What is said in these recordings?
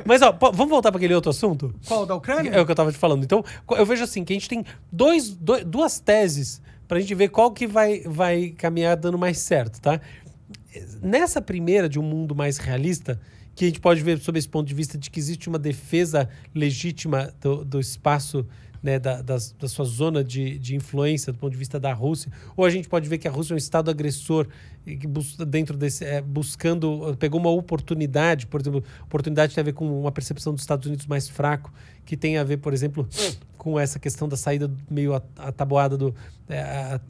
Mas, ó, vamos voltar para aquele outro assunto? Qual, da Ucrânia? É o que eu tava te falando. Então, eu vejo assim, que a gente tem duas teses pra gente ver qual que vai caminhar dando mais certo, tá? Nessa primeira, de um mundo mais realista, que a gente pode ver sob esse ponto de vista de que existe uma defesa legítima do espaço, né, da sua zona de influência do ponto de vista da Rússia, ou a gente pode ver que a Rússia é um estado agressor que dentro desse, buscando, pegou uma oportunidade, por exemplo, oportunidade tem a ver com uma percepção dos Estados Unidos mais fraco, que tem a ver, por exemplo, com essa questão da saída meio ataboada do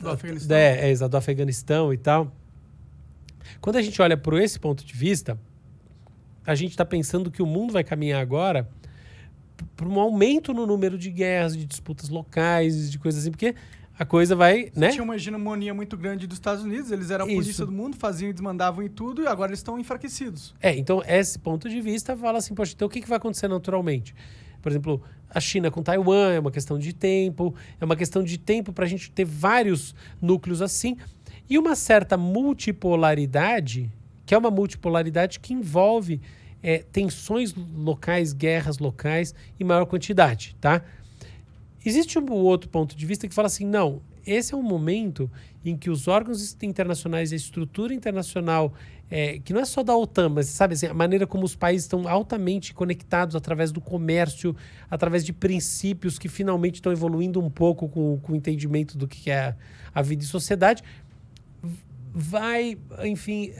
Afeganistão. Exato, do Afeganistão e tal. Quando a gente olha por esse ponto de vista, a gente está pensando que o mundo vai caminhar agora para um aumento no número de guerras, de disputas locais, de coisas assim, porque a coisa vai, né? Tinha uma hegemonia muito grande dos Estados Unidos, eles eram a polícia do mundo, faziam e desmandavam em tudo, e agora eles estão enfraquecidos. Então esse ponto de vista fala assim, poxa, então o que vai acontecer naturalmente? Por exemplo, a China com Taiwan é uma questão de tempo, para a gente ter vários núcleos assim, e uma certa multipolaridade, que é uma multipolaridade que envolve tensões locais, guerras locais em maior quantidade, tá? Existe um outro ponto de vista que fala assim, não, esse é um momento em que os órgãos internacionais e a estrutura internacional, que não é só da OTAN, mas sabe assim, a maneira como os países estão altamente conectados através do comércio, através de princípios que finalmente estão evoluindo um pouco com o entendimento do que é a vida e sociedade, vai, enfim,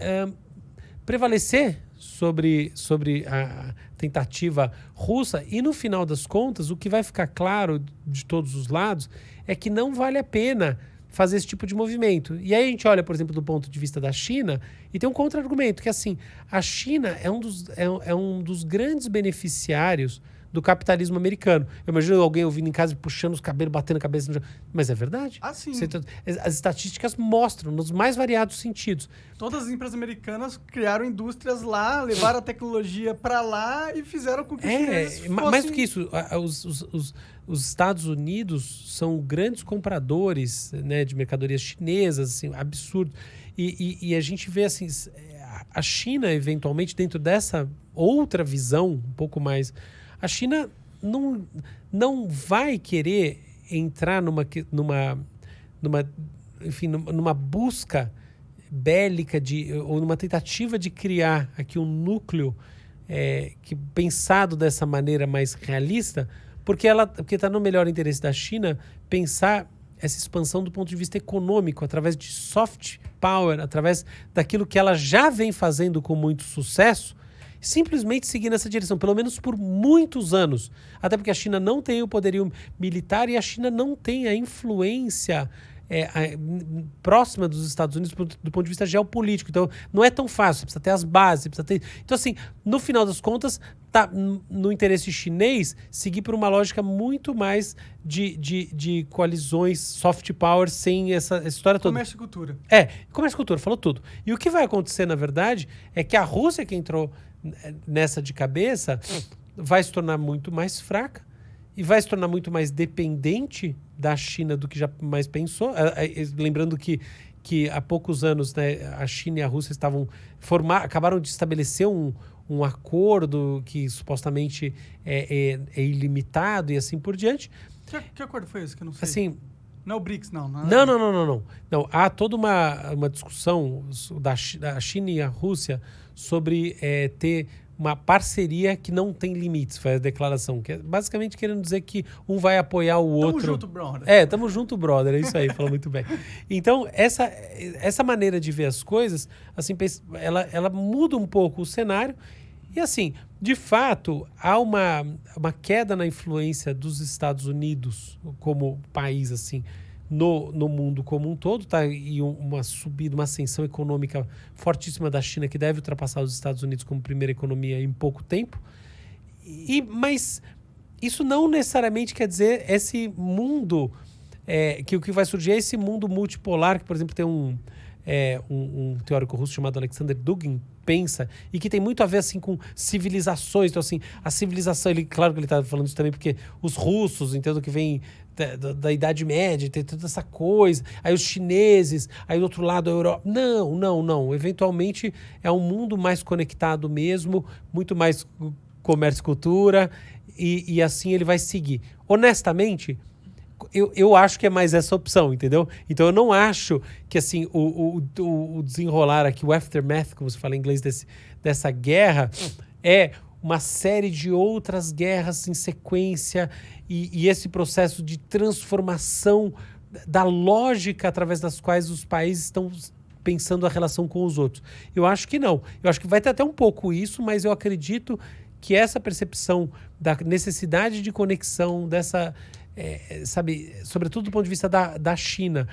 prevalecer sobre a tentativa russa, e no final das contas o que vai ficar claro de todos os lados é que não vale a pena fazer esse tipo de movimento. E aí a gente olha, por exemplo, do ponto de vista da China e tem um contra-argumento, que assim, a China é um dos grandes beneficiários do capitalismo americano. Eu imagino alguém ouvindo em casa puxando os cabelos, batendo a cabeça no... Mas é verdade. Ah, sim. As estatísticas mostram, nos mais variados sentidos. Todas as empresas americanas criaram indústrias lá, levaram a tecnologia para lá e fizeram com que os chineses fossem... Mais do que isso, os Estados Unidos são grandes compradores, né, de mercadorias chinesas, assim, absurdo. E a gente vê assim, a China, eventualmente, dentro dessa outra visão, um pouco mais... A China não vai querer entrar numa busca bélica ou numa tentativa de criar aqui um núcleo pensado dessa maneira mais realista, porque está no melhor interesse da China pensar essa expansão do ponto de vista econômico, através de soft power, através daquilo que ela já vem fazendo com muito sucesso, simplesmente seguir nessa direção, pelo menos por muitos anos. Até porque a China não tem o poderio militar e a China não tem a influência próxima dos Estados Unidos do ponto de vista geopolítico. Então, não é tão fácil, você precisa ter as bases, precisa ter... Então, assim, no final das contas, tá no interesse chinês seguir por uma lógica muito mais de coalizões, soft power, sem essa história toda. Comércio e cultura. Comércio e cultura, falou tudo. E o que vai acontecer, na verdade, é que a Rússia, que entrou nessa de cabeça, vai se tornar muito mais fraca e vai se tornar muito mais dependente da China do que já mais pensou. Lembrando que há poucos anos, né, a China e a Rússia acabaram de estabelecer um acordo que supostamente é ilimitado e assim por diante. Que acordo foi esse que eu não sei? Assim, não é o BRICS, não. Não, há toda uma discussão da China e a Rússia sobre ter uma parceria que não tem limites, foi a declaração, que é basicamente querendo dizer que um vai apoiar o outro. Tamo junto, brother. Tamo junto, brother, é isso aí, falou muito bem. Então, essa maneira de ver as coisas, assim, ela muda um pouco o cenário e, assim, de fato, há uma queda na influência dos Estados Unidos como país, assim, no mundo como um todo, tá? E uma subida, uma ascensão econômica fortíssima da China, que deve ultrapassar os Estados Unidos como primeira economia em pouco tempo. Mas isso não necessariamente quer dizer esse mundo, que o que vai surgir é esse mundo multipolar, que, por exemplo, tem um teórico russo chamado Alexander Dugin, pensa, e que tem muito a ver assim com civilizações. Então, assim, a civilização, claro que ele está falando isso também porque os russos, entendo que vem da Idade Média, tem toda essa coisa, aí os chineses, aí do outro lado a Europa. Não. Eventualmente é um mundo mais conectado mesmo, muito mais comércio e cultura, e assim ele vai seguir. Honestamente, eu acho que é mais essa opção, entendeu? Então eu não acho que assim o desenrolar aqui, o aftermath, como se fala em inglês, dessa guerra, é uma série de outras guerras em sequência e esse processo de transformação da lógica através das quais os países estão pensando a relação com os outros. Eu acho que não. Eu acho que vai ter até um pouco isso, mas eu acredito que essa percepção da necessidade de conexão, dessa, sabe, sobretudo do ponto de vista da China,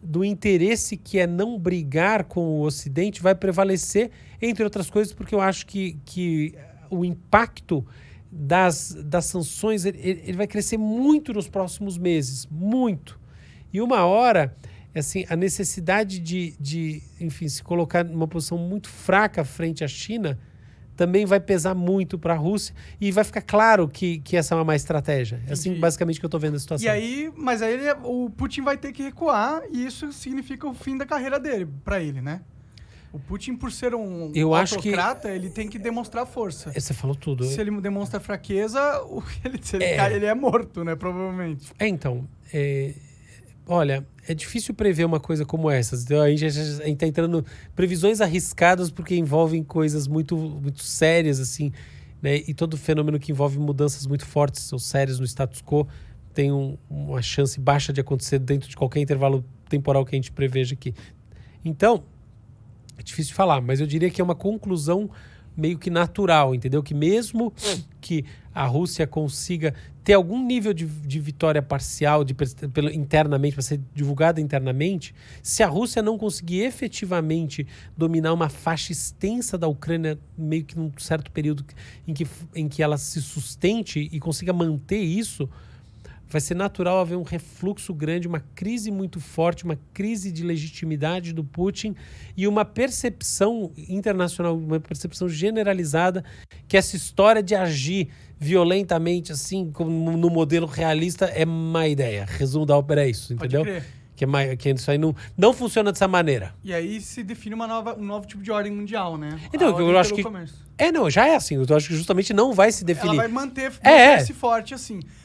do interesse que é não brigar com o Ocidente, vai prevalecer, entre outras coisas, porque eu acho que o impacto das sanções ele vai crescer muito nos próximos meses, muito. E uma hora, assim, a necessidade de enfim, se colocar numa posição muito fraca frente à China também vai pesar muito para a Rússia e vai ficar claro que essa é uma má estratégia. É assim, basicamente, que eu estou vendo a situação. E aí, mas aí o Putin vai ter que recuar e isso significa o fim da carreira dele, para ele, né? O Putin, por ser um autocrata, ele tem que demonstrar força. Você falou tudo. Se ele demonstra fraqueza, ele é morto, né? Provavelmente. Então, olha, é difícil prever uma coisa como essas. Então, a gente está entrando em previsões arriscadas porque envolvem coisas muito, muito sérias, assim, né? E todo fenômeno que envolve mudanças muito fortes ou sérias no status quo tem uma chance baixa de acontecer dentro de qualquer intervalo temporal que a gente preveja aqui. Então, é difícil de falar, mas eu diria que é uma conclusão meio que natural, entendeu? Que mesmo que a Rússia consiga ter algum nível de vitória parcial internamente, para ser divulgada internamente, se a Rússia não conseguir efetivamente dominar uma faixa extensa da Ucrânia, meio que num certo período em que ela se sustente e consiga manter isso, vai ser natural haver um refluxo grande, uma crise muito forte, uma crise de legitimidade do Putin e uma percepção internacional, uma percepção generalizada que essa história de agir violentamente, assim, como no modelo realista, é má ideia. Resumo da ópera é isso, entendeu? Pode crer. Que isso aí não funciona dessa maneira. E aí se define um novo tipo de ordem mundial, né? Então, eu acho que... já é assim. Eu acho que justamente não vai se definir. Ela vai manter-se forte assim.